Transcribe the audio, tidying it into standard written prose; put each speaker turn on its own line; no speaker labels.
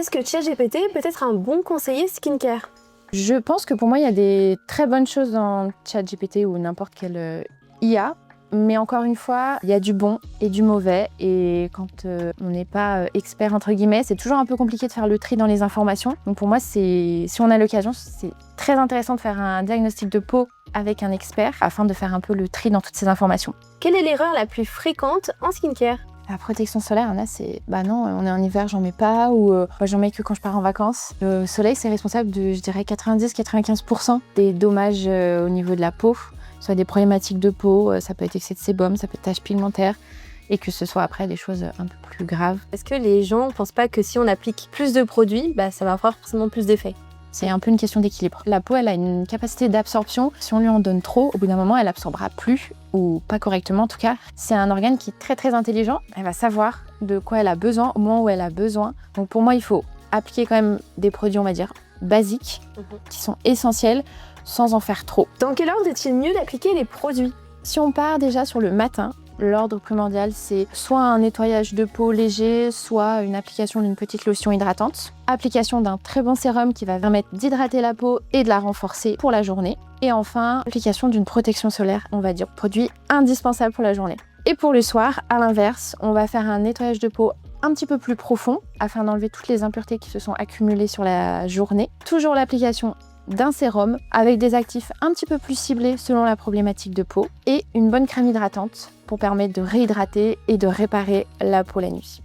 Est-ce que ChatGPT peut être un bon conseiller skincare?
Je pense que pour moi, il y a des très bonnes choses dans ChatGPT ou n'importe quelle IA. Mais encore une fois, il y a du bon et du mauvais. Et quand on n'est pas expert, entre guillemets, c'est toujours un peu compliqué de faire le tri dans les informations. Donc pour moi, si on a l'occasion, c'est très intéressant de faire un diagnostic de peau avec un expert afin de faire un peu le tri dans toutes ces informations.
Quelle est l'erreur la plus fréquente en skincare?
La protection solaire, là, c'est bah non, on est en hiver, j'en mets pas, ou moi, j'en mets que quand je pars en vacances. Le soleil, c'est responsable de, je dirais, 90-95% des dommages au niveau de la peau, soit des problématiques de peau, ça peut être excès de sébum, ça peut être taches pigmentaires, et que ce soit après des choses un peu plus graves.
Est-ce que les gens ne pensent pas que si on applique plus de produits, ça va avoir forcément plus d'effets?
C'est un peu une question d'équilibre. La peau, elle a une capacité d'absorption. Si on lui en donne trop, au bout d'un moment, elle absorbera plus, ou pas correctement en tout cas. C'est un organe qui est très très intelligent. Elle va savoir de quoi elle a besoin au moment où elle a besoin. Donc pour moi, il faut appliquer quand même des produits, on va dire, basiques, qui sont essentiels, sans en faire trop.
Dans quel ordre est-il mieux d'appliquer les produits?
Si on part déjà sur le matin, l'ordre primordial, c'est soit un nettoyage de peau léger, soit une application d'une petite lotion hydratante. Application d'un très bon sérum qui va permettre d'hydrater la peau et de la renforcer pour la journée. Et enfin, application d'une protection solaire, on va dire produit indispensable pour la journée. Et pour le soir, à l'inverse, on va faire un nettoyage de peau un petit peu plus profond afin d'enlever toutes les impuretés qui se sont accumulées sur la journée. Toujours l'application d'un sérum avec des actifs un petit peu plus ciblés selon la problématique de peau et une bonne crème hydratante pour permettre de réhydrater et de réparer la peau la nuit.